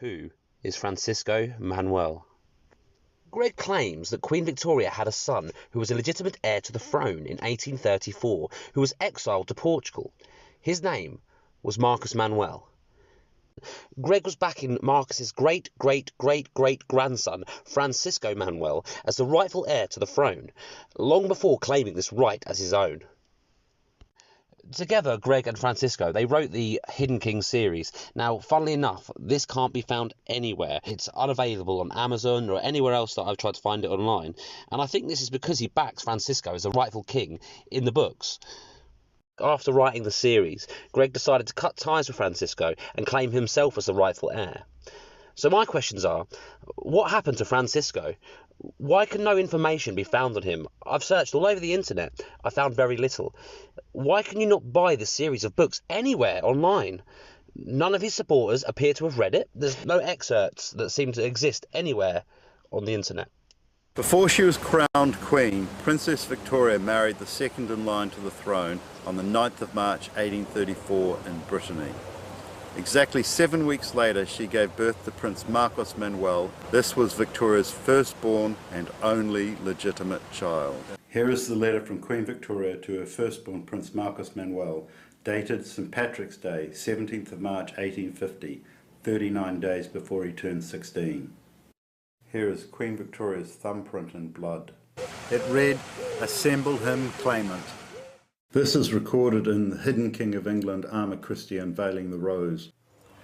Who is Francisco Manuel? Greg claims that Queen Victoria had a son who was a legitimate heir to the throne in 1834, who was exiled to Portugal. His name was Marcus Manuel. Greg was backing Marcus's great-great-great-great-grandson, Francisco Manuel, as the rightful heir to the throne, long before claiming this right as his own. Together, Greg and Francisco, they wrote the Hidden King series. Now, funnily enough, this can't be found anywhere. It's unavailable on Amazon or anywhere else that I've tried to find it online. And I think this is because he backs Francisco as the rightful king in the books. After writing the series, Greg decided to cut ties with Francisco and claim himself as the rightful heir. So my questions are, what happened to Francisco? Why can no information be found on him? I've searched all over the internet. I found very little. Why can you not buy this series of books anywhere online? None of his supporters appear to have read it. There's no excerpts that seem to exist anywhere on the internet. Before she was crowned Queen, Princess Victoria married the second in line to the throne on the 9th of March 1834 in Brittany. Exactly 7 weeks later, she gave birth to Prince Marcus Manuel. This was Victoria's firstborn and only legitimate child. Here is the letter from Queen Victoria to her firstborn Prince Marcus Manuel, dated St. Patrick's Day, 17th of March 1850, 39 days before he turned 16. Here is Queen Victoria's thumbprint in blood. It read, "Assemble him claimant." This is recorded in The Hidden King of England, Arma Christi Unveiling the Rose.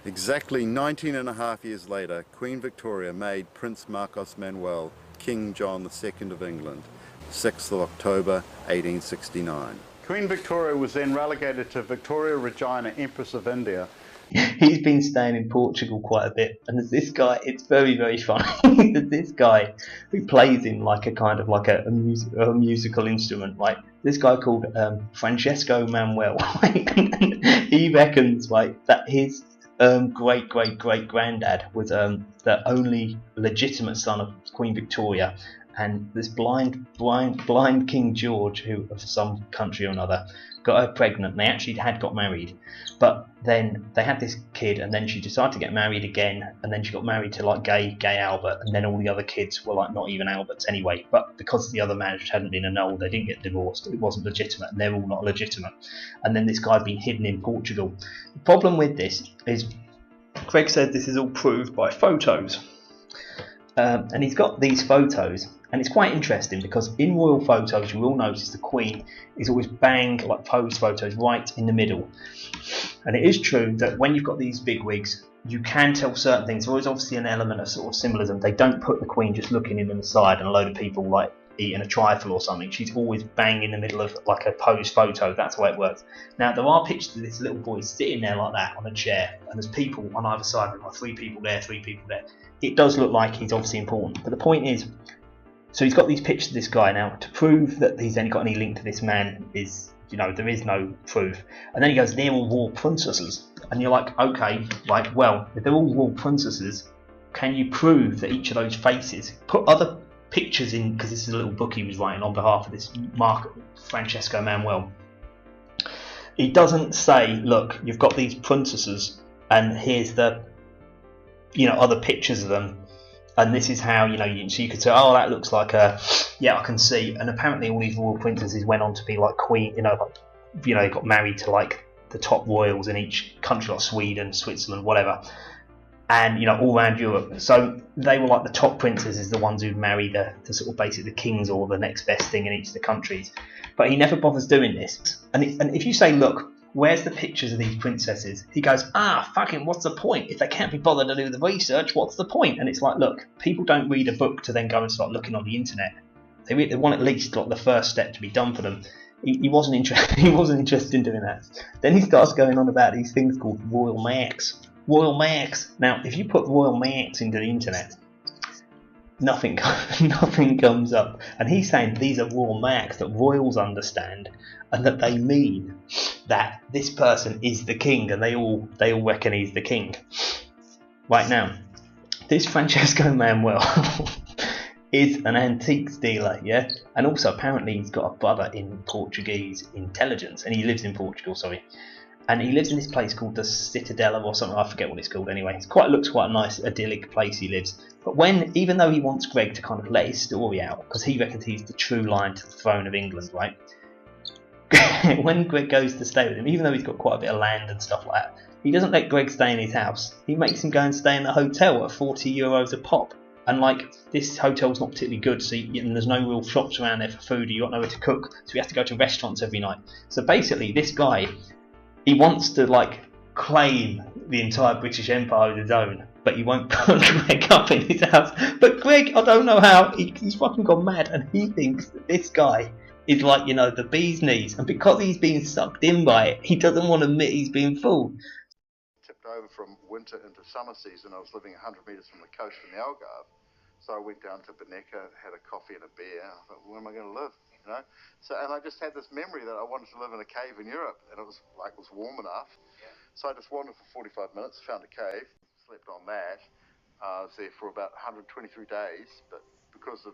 Exactly 19 and a half years later, Queen Victoria made Prince Marcus Manuel King John II of England, 6th of October 1869. Queen Victoria was then relegated to Victoria Regina, Empress of India. He's been staying in Portugal quite a bit, and there's this guy, it's very, very funny. There's this guy who plays him like a kind of like a musical instrument, like this guy called Francisco Manuel. He reckons like that his great-great-great-granddad was the only legitimate son of Queen Victoria, and this blind King George, who of some country or another, got her pregnant. They actually had got married, but then they had this kid, and then she decided to get married again, and then she got married to like gay Albert, and then all the other kids were like not even Alberts anyway, but because the other marriage hadn't been annulled, they didn't get divorced. It wasn't legitimate, and they're all not legitimate. And then this guy'd been hidden in Portugal. The problem with this is Greg said this is all proved by photos, and he's got these photos. And it's quite interesting because in royal photos you will notice the Queen is always bang, like pose photos, right in the middle. And it is true that when you've got these big wigs, you can tell certain things. There is obviously an element of sort of symbolism. They don't put the Queen just looking in the side and a load of people like eating a trifle or something. She's always bang in the middle of like a pose photo. That's the way it works. Now there are pictures of this little boy sitting there like that on a chair, and there's people on either side, like 3 people there, 3 people there. It does look like he's obviously important. But the point is, so he's got these pictures of this guy. Now, to prove that he's only got any link to this man is, you know, there is no proof. And then he goes, they're all royal princesses. And you're like, okay, like, well, if they're all royal princesses, can you prove that each of those faces, put other pictures in, because this is a little book he was writing on behalf of this Francisco Manuel. He doesn't say, look, you've got these princesses, and here's the, you know, other pictures of them. And this is how, you know, so you could say, oh, that looks like a, yeah, I can see. And apparently all these royal princesses went on to be like queen, you know, they got married to like the top royals in each country, like Sweden, Switzerland, whatever. And, you know, all around Europe. So they were like the top princesses, the ones who'd marry the sort of basically the kings or the next best thing in each of the countries. But he never bothers doing this. And if you say, look, where's the pictures of these princesses? He goes, fucking, what's the point? If they can't be bothered to do the research, what's the point? And it's like, look, people don't read a book to then go and start looking on the internet. They want at least like the first step to be done for them. He wasn't interested. He wasn't interested in doing that. Then he starts going on about these things called royal marks. Royal marks. Now, if you put royal marks into the internet, nothing comes up. And he's saying these are royal marks that royals understand, and that they mean that this person is the king, and they all reckon he's the king. Right now, this Francisco Manuel is an antiques dealer, yeah, and also apparently he's got a brother in Portuguese intelligence, and he lives in Portugal, sorry. and he lives in this place called the Citadel or something. I forget what it's called anyway. It looks quite a nice, idyllic place he lives. But even though he wants Greg to kind of let his story out, because he reckons he's the true line to the throne of England, right? When Greg goes to stay with him, even though he's got quite a bit of land and stuff like that, he doesn't let Greg stay in his house. He makes him go and stay in a hotel at €40 a pop. And like, this hotel's not particularly good, so and there's no real shops around there for food, you got nowhere to cook, so you have to go to restaurants every night. So basically, this guy, he wants to like claim the entire British Empire as his own, but he won't put Greg up in his house. But Greg, I don't know how, he's fucking gone mad, and he thinks that this guy is like, you know, the bee's knees, and because he's being sucked in by it, he doesn't want to admit he's being fooled. Tipped over from winter into summer season. I was living 100 metres from the coast in the Algarve. So I went down to Beneka, had a coffee and a beer. I thought, where am I going to live? You know. And I just had this memory that I wanted to live in a cave in Europe, and it was warm enough. Yeah. So I just wandered for 45 minutes, found a cave, slept on that. I was there for about 123 days, but because of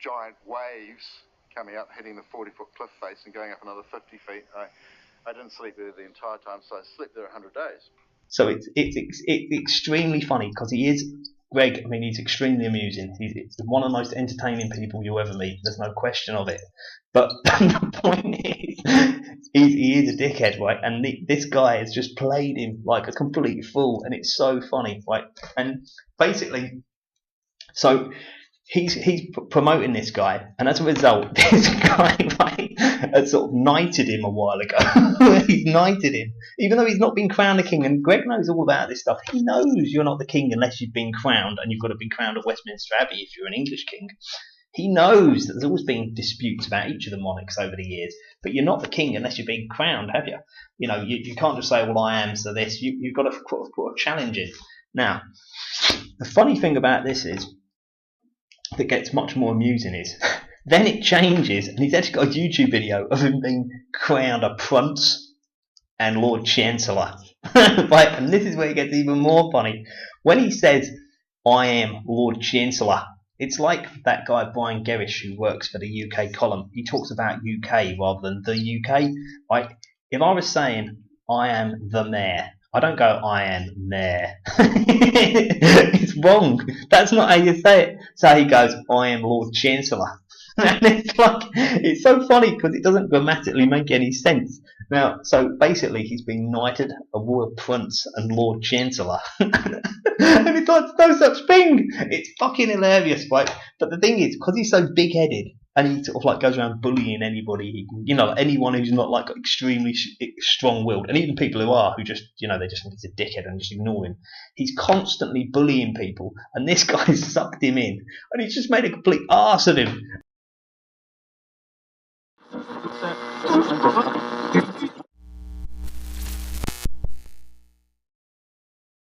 giant waves coming up, hitting the 40-foot cliff face and going up another 50 feet, I didn't sleep there the entire time. So I slept there 100 days. So it's extremely funny because Greg, I mean, he's extremely amusing. He's one of the most entertaining people you'll ever meet. There's no question of it. But the point is, he is a dickhead, right? And this guy has just played him like a complete fool, and it's so funny, right? And basically, so he's promoting this guy, and as a result, this guy has sort of knighted him a while ago. He's knighted him, even though he's not been crowned a king. And Greg knows all about this stuff. He knows you're not the king unless you've been crowned, and you've got to be crowned at Westminster Abbey if you're an English king. He knows that there's always been disputes about each of the monarchs over the years, but you're not the king unless you've been crowned, have you? You know, you can't just say, well, I am, so this. You've got to put a challenge in. Now, the funny thing about this is, that gets much more amusing is, then it changes, and he's actually got a YouTube video of him being crowned a prince and Lord Chancellor. Right, and this is where it gets even more funny. When he says, I am Lord Chancellor, it's like that guy Brian Gerrish who works for the UK column. He talks about UK rather than the UK. Right? If I was saying, I am the mayor, I don't go, I am mayor. It's wrong. That's not how you say it. So he goes, I am Lord Chancellor. And it's so funny because it doesn't grammatically make any sense. Now, so basically he's been knighted a royal prince and Lord Chancellor. And it's like, no such thing. It's fucking hilarious, right? But the thing is, because he's so big-headed, and he sort of like goes around bullying anybody, you know, anyone who's not like extremely strong-willed, and even people who are, who just, you know, they just think he's a dickhead and just ignore him. He's constantly bullying people, and this guy's sucked him in, and he's just made a complete arse of him.